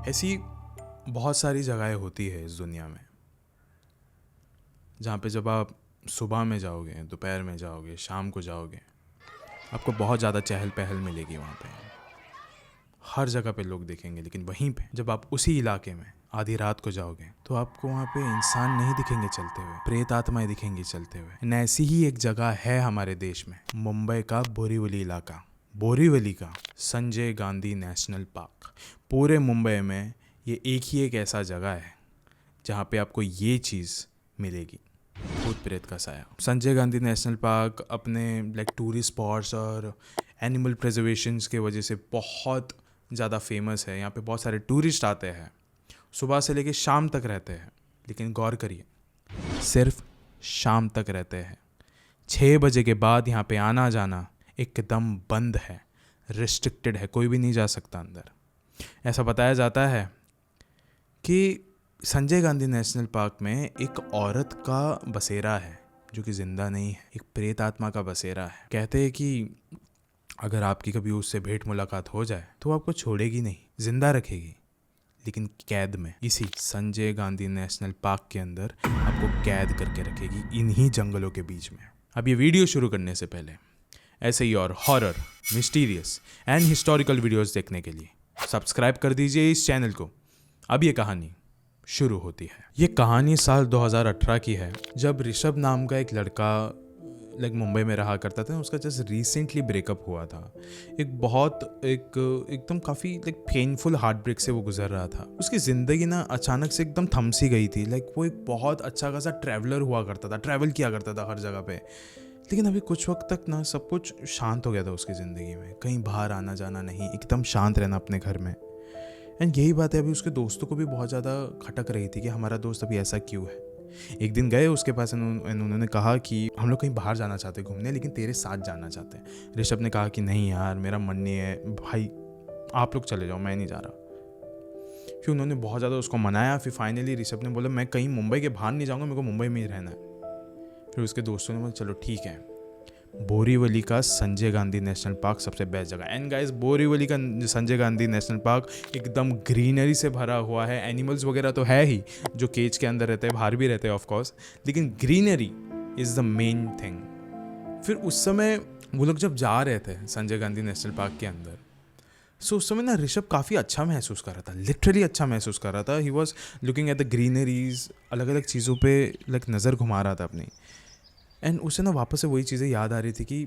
ऐसी बहुत सारी जगहें होती है इस दुनिया में जहाँ पे जब आप सुबह में जाओगे, दोपहर में जाओगे, शाम को जाओगे, आपको बहुत ज़्यादा चहल पहल मिलेगी। वहाँ पे हर जगह पे लोग दिखेंगे, लेकिन वहीं पे जब आप उसी इलाके में आधी रात को जाओगे तो आपको वहाँ पे इंसान नहीं दिखेंगे चलते हुए, प्रेत आत्माएं दिखेंगी चलते हुए। ऐसी ही एक जगह है हमारे देश में, मुंबई का बोरीवली इलाका, बोरीवली का संजय गांधी नेशनल पार्क। पूरे मुंबई में ये एक ही एक ऐसा जगह है जहाँ पे आपको ये चीज़ मिलेगी, भूत प्रेत का साया। संजय गांधी नेशनल पार्क अपने टूरिस्ट स्पॉट्स और एनिमल प्रिजर्वेशंस के वजह से बहुत ज़्यादा फेमस है। यहाँ पे बहुत सारे टूरिस्ट आते हैं, सुबह से लेके शाम तक रहते हैं। लेकिन गौर करिए, सिर्फ शाम तक रहते हैं। 6 बजे के बाद यहाँ पे आना जाना एकदम बंद है, रिस्ट्रिक्टेड है, कोई भी नहीं जा सकता अंदर। ऐसा बताया जाता है कि संजय गांधी नेशनल पार्क में एक औरत का बसेरा है जो कि जिंदा नहीं है, एक प्रेत आत्मा का बसेरा है। कहते हैं कि अगर आपकी कभी उससे भेंट मुलाकात हो जाए तो आपको छोड़ेगी नहीं, जिंदा रखेगी, लेकिन कैद में, इसी संजय गांधी नेशनल पार्क के अंदर आपको कैद करके रखेगी, इन्हीं जंगलों के बीच में। अब ये वीडियो शुरू करने से पहले ऐसे ही और horror, mysterious and historical videos देखने के लिए सब्सक्राइब कर दीजिए इस चैनल को। अब ये कहानी शुरू होती है। ये कहानी साल 2018 की है, जब ऋषभ नाम का एक लड़का मुंबई में रहा करता था। उसका जस्ट रिसेंटली ब्रेकअप हुआ था। एकदम काफ़ी पेनफुल हार्ट ब्रेक से वो गुजर रहा था। उसकी ज़िंदगी ना अचानक से एकदम थम सी गई थी। वो एक बहुत अच्छा खासा ट्रैवलर हुआ करता था, ट्रैवल किया करता था हर जगह पे। लेकिन अभी कुछ वक्त तक ना सब कुछ शांत हो गया था उसकी ज़िंदगी में, कहीं बाहर आना जाना नहीं, एकदम शांत रहना अपने घर में। एंड यही बात है अभी उसके दोस्तों को भी बहुत ज़्यादा खटक रही थी कि हमारा दोस्त अभी ऐसा क्यों है। एक दिन गए उसके पास, उन्होंने कहा कि हम लोग कहीं बाहर जाना चाहते हैं घूमने, लेकिन तेरे साथ जाना चाहते हैं। ऋषभ ने कहा कि नहीं यार, मेरा मन नहीं है भाई, आप लोग चले जाओ, मैं नहीं जा रहा। फिर उन्होंने बहुत ज़्यादा उसको मनाया। फिर फाइनली ऋषभ ने बोला मैं कहीं मुंबई के बाहर नहीं जाऊँगा, मेरे को मुंबई में ही रहना है। फिर उसके दोस्तों ने बोला चलो ठीक है, बोरीवली का संजय गांधी नेशनल पार्क सबसे बेस्ट जगह। एंड गाइस, बोरीवली का संजय गांधी नेशनल पार्क एकदम ग्रीनरी से भरा हुआ है। एनिमल्स वगैरह तो है ही जो केज के अंदर रहते हैं, बाहर भी रहते हैं ऑफ कोर्स, लेकिन greenery is the main thing. फिर उस समय वो लोग जब जा रहे थे संजय गांधी नेशनल पार्क के अंदर, सो उस समय ना ऋषभ काफ़ी अच्छा महसूस कर रहा था, लिटरली अच्छा महसूस कर रहा था। He was looking at the greeneries, अलग अलग चीज़ों पर नज़र घुमा रहा था अपनी। एंड उसे ना वापस से वही चीज़ें याद आ रही थी कि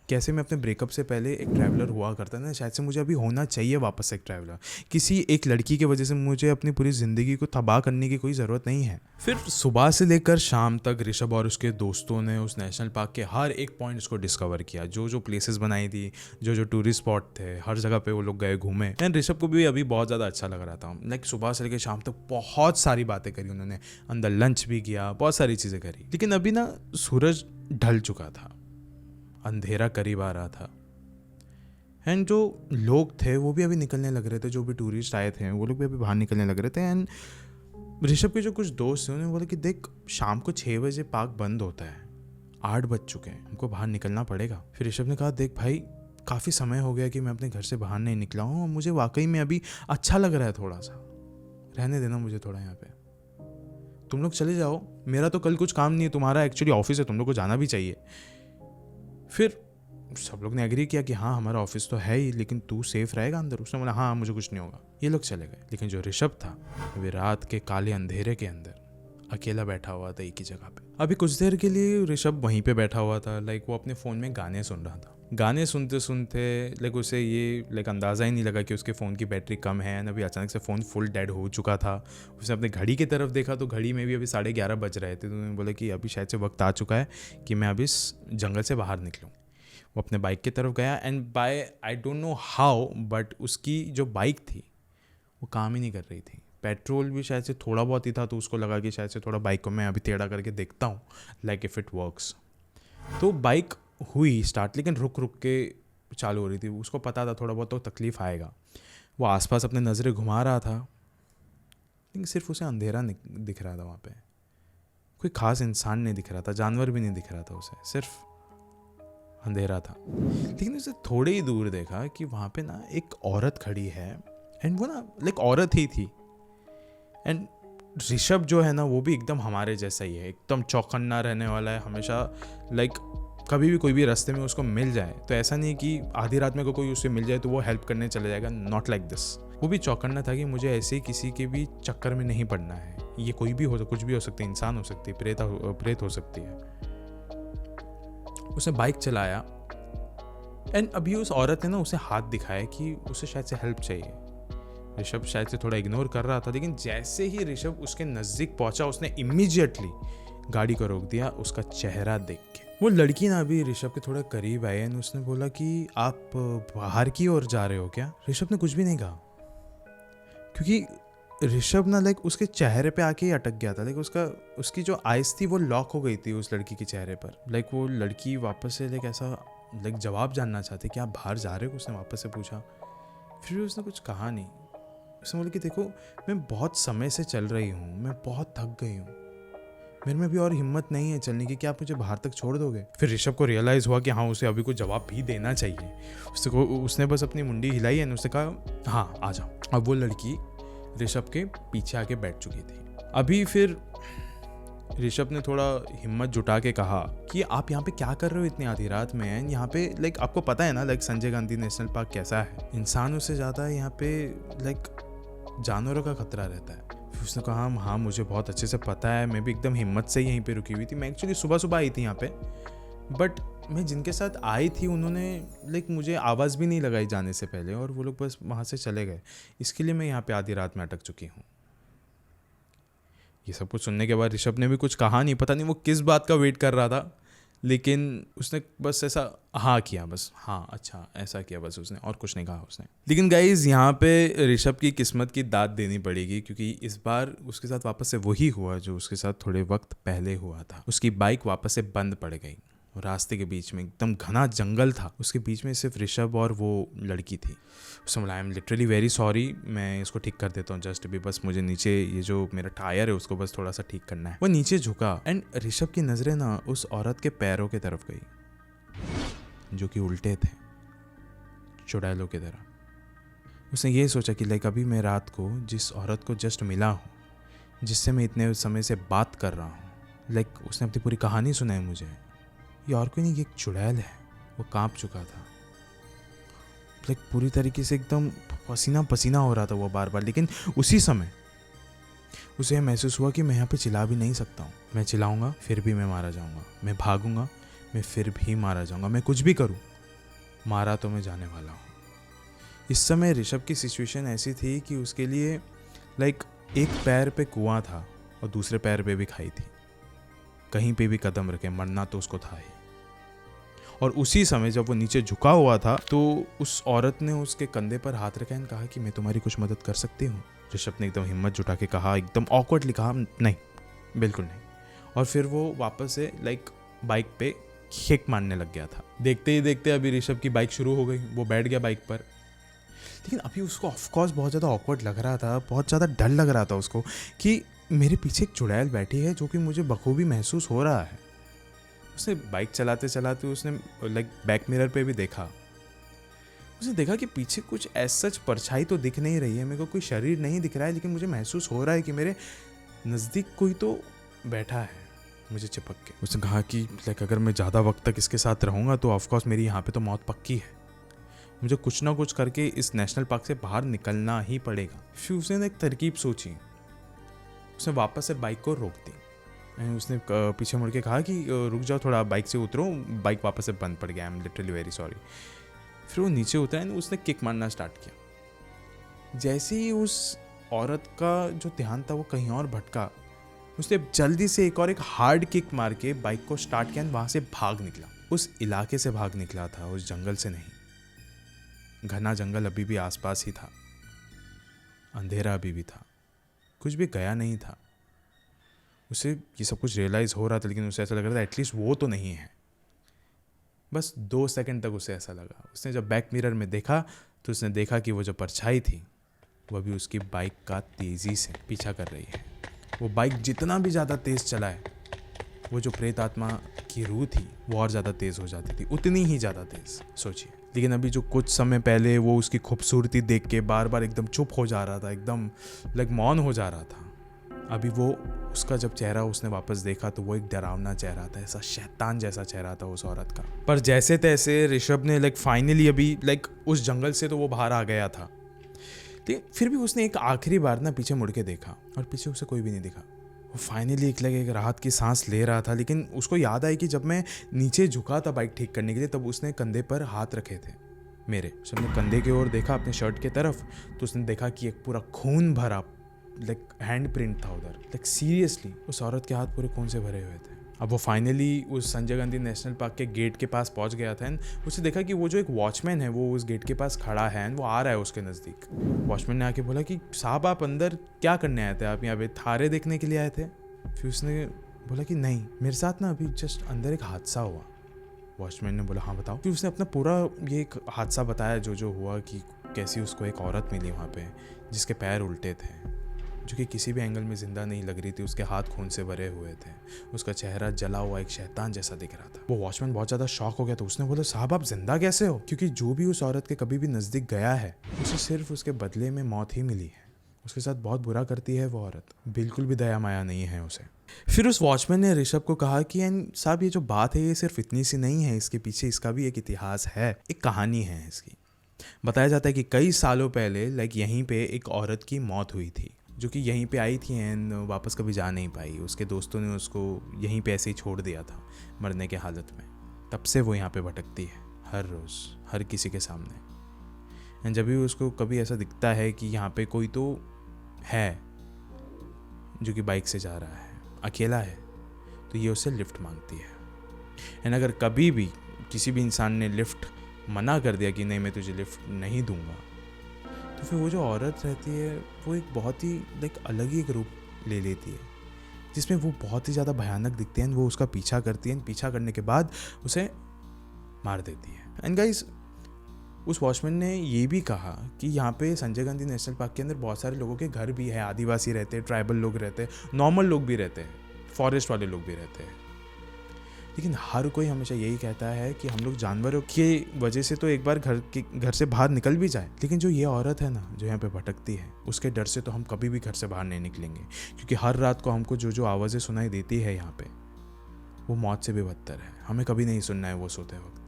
कैसे मैं अपने ब्रेकअप से पहले एक ट्रैवलर हुआ करता था। शायद से मुझे अभी होना चाहिए वापस से एक ट्रैवलर। किसी एक लड़की की वजह से मुझे अपनी पूरी ज़िंदगी को तबाह करने की कोई ज़रूरत नहीं है। फिर सुबह से लेकर शाम तक ऋषभ और उसके दोस्तों ने उस नेशनल पार्क के हर एक पॉइंट्स को डिस्कवर किया, जो जो प्लेसेस बनाई थी, जो जो टूरिस्ट स्पॉट थे, हर जगह पे वो लोग गए, घूमे। एंड ऋषभ को भी अभी बहुत ज़्यादा अच्छा लग रहा था। सुबह से लेकर शाम तक बहुत सारी बातें करी उन्होंने, अंदर लंच भी किया, बहुत सारी चीज़ें करी। लेकिन अभी ना सूरज ढल चुका था, अंधेरा करीब आ रहा था। एंड जो लोग थे वो भी अभी निकलने लग रहे थे, जो भी टूरिस्ट आए थे वो लोग भी अभी बाहर निकलने लग रहे थे। एंड ऋषभ के जो कुछ दोस्त थे उन्होंने बोला कि देख, शाम को 6 बजे पार्क बंद होता है, 8 बज चुके हैं, हमको बाहर निकलना पड़ेगा। फिर ऋषभ ने कहा देख भाई, काफ़ी समय हो गया कि मैं अपने घर से बाहर नहीं निकला हूँ और मुझे वाकई में अभी अच्छा लग रहा है, थोड़ा सा रहने देना मुझे थोड़ा यहाँ पे, तुम लोग चले जाओ, मेरा तो कल कुछ काम नहीं है, तुम्हारा एक्चुअली ऑफिस है, तुम लोग को जाना भी चाहिए। फिर सब लोग ने एग्री किया कि हाँ हमारा ऑफिस तो है ही, लेकिन तू सेफ रहेगा अंदर। उसने बोला हाँ मुझे कुछ नहीं होगा। ये लोग चले गए। लेकिन जो ऋषभ था वे रात के काले अंधेरे के अंदर अकेला बैठा हुआ था एक ही जगह पे। अभी कुछ देर के लिए ऋषभ वहीं पे बैठा हुआ था। वो अपने फ़ोन में गाने सुन रहा था। गाने सुनते सुनते उसे ये अंदाज़ा ही नहीं लगा कि उसके फ़ोन की बैटरी कम है। अभी अचानक से फ़ोन फुल डेड हो चुका था। उसने अपने घड़ी की तरफ देखा तो घड़ी में भी अभी 11:30 बज रहे थे। तो उन्होंने बोला कि अभी शायद से वक्त आ चुका है कि मैं अभी इस जंगल से बाहर निकलूँ। वो अपने बाइक की तरफ गया and by I don't know how but उसकी जो बाइक थी वो काम ही नहीं कर रही थी। पेट्रोल भी शायद से थोड़ा बहुत ही था, तो उसको लगा कि शायद से थोड़ा बाइक को मैं अभी टेढ़ा करके देखता हूँ, इफ़ इट वर्क्स। तो बाइक हुई स्टार्ट, लेकिन रुक रुक के चालू हो रही थी। उसको पता था थोड़ा बहुत तो तकलीफ़ आएगा। वो आसपास अपने नज़रें घुमा रहा था, लेकिन सिर्फ उसे अंधेरा दिख रहा था। वहाँ पे कोई ख़ास इंसान नहीं दिख रहा था, जानवर भी नहीं दिख रहा था, उसे सिर्फ अंधेरा था। लेकिन उसे थोड़े ही दूर देखा कि वहाँ पे ना एक औरत खड़ी है एंड वो ना लाइक औरत ही थी। एंड ऋषभ जो है ना वो भी एकदम हमारे जैसा ही है, एकदम चौकन्ना रहने वाला है हमेशा। लाइक कभी भी कोई भी रास्ते में उसको मिल जाए तो ऐसा नहीं कि आधी रात में कोई उससे मिल जाए तो वो हेल्प करने चले जाएगा, नॉट लाइक दिस। वो भी चौकन्ना था कि मुझे ऐसे किसी के भी चक्कर में नहीं पड़ना है। ये कोई भी हो, कुछ भी हो सकती है, इंसान हो सकती है, प्रेत हो सकती है। उसने बाइक चलाया एंड अभी उस औरत ने ना उसे हाथ दिखाया कि उसे शायद से हेल्प चाहिए। ऋषभ शायद से थोड़ा इग्नोर कर रहा था, लेकिन जैसे ही ऋषभ उसके नज़दीक पहुंचा उसने इमीडिएटली गाड़ी को रोक दिया उसका चेहरा देख के। वो लड़की ना अभी ऋषभ के थोड़ा करीब आई एंड उसने बोला कि आप बाहर की ओर जा रहे हो क्या? ऋषभ ने कुछ भी नहीं कहा, क्योंकि ऋषभ ना लाइक उसके चेहरे पे आके ही अटक गया था। लाइक उसकी जो आइज थी वो लॉक हो गई थी उस लड़की के चेहरे पर। लाइक वो लड़की वापस से लाइक ऐसा लाइक जवाब जानना चाहती कि आप बाहर जा रहे हो, उसने वापस से पूछा। फिर भी उसने कुछ कहा नहीं। उसने बोला कि देखो मैं बहुत समय से चल रही हूँ, मैं बहुत थक गई हूँ, मेरे में भी और हिम्मत नहीं है चलने की, क्या आप मुझे बाहर तक छोड़ दोगे? फिर ऋषभ को रियलाइज़ हुआ कि हाँ उसे अभी कुछ जवाब भी देना चाहिए। उसने बस अपनी मुंडी हिलाई और उसने कहा हाँ आ जाओ। अब वो लड़की ऋषभ के पीछे आके बैठ चुकी थी। अभी फिर ऋषभ ने थोड़ा हिम्मत जुटा के कहा कि आप यहाँ पे क्या कर रहे हो इतनी आधी रात में? यहाँ पे लाइक आपको पता है ना like Sanjay Gandhi national park कैसा है, इंसानों से ज़्यादा यहाँ पे लाइक जानवरों का खतरा रहता है। फिर उसने कहा हाँ मुझे बहुत अच्छे से पता है, मैं भी एकदम हिम्मत से यहीं पे रुकी हुई थी। मैं एक्चुअली सुबह आई थी यहाँ पे, बट मैं जिनके साथ आई थी उन्होंने लाइक मुझे आवाज़ भी नहीं लगाई जाने से पहले और वो लोग बस वहाँ से चले गए, इसके लिए मैं यहाँ पे आधी रात में अटक चुकी हूँ। ये सब कुछ सुनने के बाद ऋषभ ने भी कुछ कहा नहीं, पता नहीं वो किस बात का वेट कर रहा था, लेकिन उसने बस ऐसा हाँ किया, बस हाँ अच्छा ऐसा किया बस, उसने और कुछ नहीं कहा उसने। लेकिन गाइज यहाँ पे ऋषभ की किस्मत की दाद देनी पड़ेगी, क्योंकि इस बार उसके साथ वापस से वही हुआ जो उसके साथ थोड़े वक्त पहले हुआ था। उसकी बाइक वापस से बंद पड़ गई और रास्ते के बीच में एकदम घना जंगल था, उसके बीच में सिर्फ ऋषभ और वो लड़की थी। उसने बोला I am literally very sorry, मैं इसको ठीक कर देता हूँ जस्ट अभी, बस मुझे नीचे ये जो मेरा टायर है उसको बस थोड़ा सा ठीक करना है। वो नीचे झुका एंड ऋषभ की नज़रें ना उस औरत के पैरों की तरफ गई जो कि उल्टे थे, चुड़ैलों की तरह। उसने ये सोचा कि लाइक अभी मैं रात को जिस औरत को जस्ट मिला हूँ, जिससे मैं इतने समय से बात कर रहा हूँ, लाइक उसने अपनी पूरी कहानी सुनाई मुझे, ये और कोई नहीं, ये एक चुड़ैल है। वो कांप चुका था, लाइक पूरी तरीके से एकदम पसीना पसीना हो रहा था वो बार बार। लेकिन उसी समय उसे महसूस हुआ कि मैं यहाँ पे चिल्ला भी नहीं सकता हूँ, मैं चिल्लाऊंगा फिर भी मैं मारा जाऊँगा, मैं भागूंगा मैं फिर भी मारा जाऊँगा, मैं कुछ भी करूँ मारा तो मैं जाने वाला हूँ। इस समय ऋषभ की सिचुएशन ऐसी थी कि उसके लिए लाइक एक पैर पे कुआं था और दूसरे पैर पे भी खाई थी, कहीं पे भी कदम रखे मरना तो उसको था ही। और उसी समय जब वो नीचे झुका हुआ था तो उस औरत ने उसके कंधे पर हाथ रखा और कहा कि मैं तुम्हारी कुछ मदद कर सकती हूँ। ऋषभ ने एकदम हिम्मत जुटा के कहा, एकदम ऑकवर्डली कहा नहीं, बिल्कुल नहीं। और फिर वो वापस से लाइक बाइक पे किक मारने लग गया था। देखते ही देखते अभी ऋषभ की बाइक शुरू हो गई, वो बैठ गया बाइक पर। लेकिन अभी उसको ऑफकोर्स बहुत ज़्यादा ऑकवर्ड लग रहा था, बहुत ज़्यादा डर लग रहा था उसको कि मेरे पीछे एक चुड़ैल बैठी है जो कि मुझे बखूबी महसूस हो रहा है। उसने बाइक चलाते चलाते उसने लाइक बैक मिरर पे भी देखा, उसने देखा कि पीछे कुछ ऐसा सच परछाई तो दिख नहीं रही है, मेरे को कोई शरीर नहीं दिख रहा है, लेकिन मुझे महसूस हो रहा है कि मेरे नज़दीक कोई तो बैठा है मुझे चिपक के। उसने कहा कि लाइक अगर मैं ज़्यादा वक्त तक इसके साथ रहूँगा तो ऑफकोर्स मेरी यहाँ पे तो मौत पक्की है, मुझे कुछ ना कुछ करके इस नेशनल पार्क से बाहर निकलना ही पड़ेगा। फिर उसने एक तरकीब सोची, उसने वापस से बाइक को रोक दी। उसने पीछे मुड़ के कहा कि रुक जाओ थोड़ा, बाइक से उतरो, बाइक वापस से बंद पड़ गया, I am literally very sorry. फिर वो नीचे उतरा और उसने किक मारना स्टार्ट किया। जैसे ही उस औरत का जो ध्यान था वो कहीं और भटका, उसने जल्दी से एक हार्ड किक मार के बाइक को स्टार्ट किया, वहाँ से भाग निकला। उस इलाके से भाग निकला था, उस जंगल से नहीं। घना जंगल अभी भी आसपास ही था, अंधेरा अभी भी था, कुछ भी गया नहीं था। उसे ये सब कुछ रियलाइज़ हो रहा था, लेकिन उसे ऐसा लग रहा था एटलीस्ट वो तो नहीं है। बस 2 सेकंड तक उसे ऐसा लगा। उसने जब बैक मिरर में देखा तो उसने देखा कि वो जो परछाई थी वह भी उसकी बाइक का तेज़ी से पीछा कर रही है। वो बाइक जितना भी ज़्यादा तेज़ चलाए, वो जो प्रेत आत्मा की रूह थी वो और ज़्यादा तेज़ हो जाती थी, उतनी ही ज़्यादा तेज़। सोचिए, लेकिन अभी जो कुछ समय पहले वो उसकी खूबसूरती देख के बार बार एकदम चुप हो जा रहा था, एकदम लाइक मौन हो जा रहा था, अभी वो उसका जब चेहरा उसने वापस देखा तो वो एक डरावना चेहरा था, ऐसा शैतान जैसा चेहरा था उस औरत का। पर जैसे तैसे ऋषभ ने लाइक फाइनली अभी लाइक उस जंगल से तो वो बाहर आ गया था, लेकिन फिर भी उसने एक आखिरी बार ना पीछे मुड़ के देखा और पीछे उसे कोई भी नहीं दिखा। वो फाइनली एक राहत की सांस ले रहा था, लेकिन उसको याद आई कि जब मैं नीचे झुका था बाइक ठीक करने के लिए तब उसने कंधे पर हाथ रखे थे मेरे। उसने कंधे की ओर देखा अपने शर्ट के तरफ, तो उसने देखा कि एक पूरा खून भरा लाइक हैंड प्रिंट था उधर। लाइक सीरियसली उस औरत के हाथ पूरे खून से भरे हुए थे। अब वो फाइनली उस संजय गांधी नेशनल पार्क के गेट के पास पहुंच गया था एंड उसने देखा कि वो जो एक वॉचमैन है वो उस गेट के पास खड़ा है एंड वो आ रहा है उसके नज़दीक। वॉचमैन ने आके बोला कि साहब आप अंदर क्या करने आए थे, आप यहाँ पे थारे देखने के लिए आए थे? फिर उसने बोला कि नहीं, मेरे साथ ना अभी जस्ट अंदर एक हादसा हुआ। वॉचमैन ने बोला हाँ बताओ। फिर उसने अपना पूरा ये एक हादसा बताया जो हुआ, कि कैसी उसको एक औरत मिली वहाँ पे जिसके पैर उल्टे थे, जो कि किसी भी एंगल में ज़िंदा नहीं लग रही थी, उसके हाथ खून से भरे हुए थे, उसका चेहरा जला हुआ एक शैतान जैसा दिख रहा था। वो वॉचमैन बहुत ज़्यादा शॉक हो गया, तो उसने बोला साहब आप जिंदा कैसे हो? क्योंकि जो भी उस औरत के कभी भी नज़दीक गया है उसे सिर्फ उसके बदले में मौत ही मिली है। उसके साथ बहुत बुरा करती है वो औरत, बिल्कुल भी दया माया नहीं है उसे। फिर उस वॉचमैन ने ऋषभ को कहा कि साहब ये जो बात है ये सिर्फ इतनी सी नहीं है, इसके पीछे इसका भी एक इतिहास है, एक कहानी है इसकी। बताया जाता है कि कई सालों पहले लाइक यहीं पे एक औरत की मौत हुई थी, जो कि यहीं पे आई थी एंड वापस कभी जा नहीं पाई। उसके दोस्तों ने उसको यहीं पे ऐसे ही छोड़ दिया था मरने के हालत में। तब से वो यहाँ पे भटकती है हर रोज़ हर किसी के सामने। एंड जब भी उसको कभी ऐसा दिखता है कि यहाँ पे कोई तो है जो कि बाइक से जा रहा है, अकेला है, तो ये उससे लिफ्ट मांगती है। एंड अगर कभी भी किसी भी इंसान ने लिफ्ट मना कर दिया कि नहीं मैं तुझे लिफ्ट नहीं दूंगा, तो फिर वो जो औरत रहती है वो एक बहुत ही लाइक अलग ही एक रूप ले लेती है, जिसमें वो बहुत ही ज़्यादा भयानक दिखते हैं। वो उसका पीछा करती है, पीछा करने के बाद उसे मार देती है। एंड गाइस उस वॉचमैन ने ये भी कहा कि यहाँ पे संजय गांधी नेशनल पार्क के अंदर बहुत सारे लोगों के घर भी है, आदिवासी रहते हैं, ट्राइबल लोग रहते हैं, नॉर्मल लोग भी रहते हैं, फॉरेस्ट वाले लोग भी रहते हैं। लेकिन हर कोई हमेशा यही कहता है कि हम लोग जानवरों की वजह से तो एक बार घर से बाहर निकल भी जाए, लेकिन जो ये औरत है ना जो यहाँ पे भटकती है, उसके डर से तो हम कभी भी घर से बाहर नहीं निकलेंगे। क्योंकि हर रात को हमको जो आवाज़ें सुनाई देती है यहाँ पे, वो मौत से भी बदतर है। हमें कभी नहीं सुनना है वो सोते वक्त।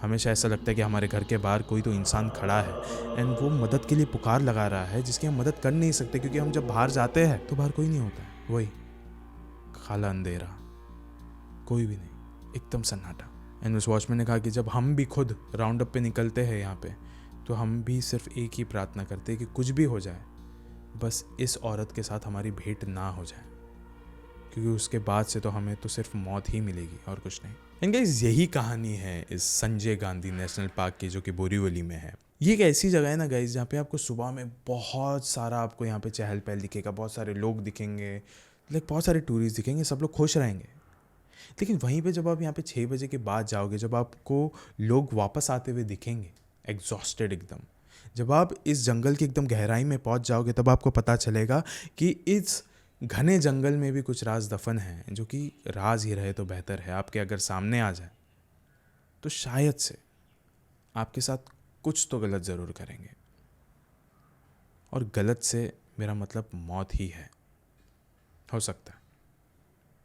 हमेशा ऐसा लगता है कि हमारे घर के बाहर कोई तो इंसान खड़ा है एंड वो मदद के लिए पुकार लगा रहा है, जिसकी हम मदद कर नहीं सकते, क्योंकि हम जब बाहर जाते हैं तो बाहर कोई नहीं होता है, वही काला अंधेरा, कोई भी नहीं, एकदम सन्नाटा। एंड उस वॉचमैन ने कहा कि जब हम भी खुद राउंड अप पे निकलते हैं यहाँ पे, तो हम भी सिर्फ एक ही प्रार्थना करते हैं कि कुछ भी हो जाए, बस इस औरत के साथ हमारी भेंट ना हो जाए, क्योंकि उसके बाद से तो हमें तो सिर्फ मौत ही मिलेगी और कुछ नहीं। एंड गाइस यही कहानी है इस संजय गांधी नेशनल पार्क की, जो कि बोरीवली में है। ये एक ऐसी जगह है ना गाइस जहाँ पे आपको सुबह में बहुत सारा आपको यहाँ पे चहल पहल दिखेगा, बहुत सारे लोग दिखेंगे, लाइक बहुत सारे टूरिस्ट दिखेंगे, सब लोग खुश रहेंगे। लेकिन वहीं पे जब आप यहाँ पे 6 बजे के बाद जाओगे, जब आपको लोग वापस आते हुए दिखेंगे एग्जॉस्टेड एकदम, जब आप इस जंगल की एकदम गहराई में पहुँच जाओगे, तब आपको पता चलेगा कि इस घने जंगल में भी कुछ राज दफन है, जो कि राज ही रहे तो बेहतर है। आपके अगर सामने आ जाए तो शायद से आपके साथ कुछ तो गलत ज़रूर करेंगे, और गलत से मेरा मतलब मौत ही है, हो सकता है।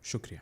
शुक्रिया।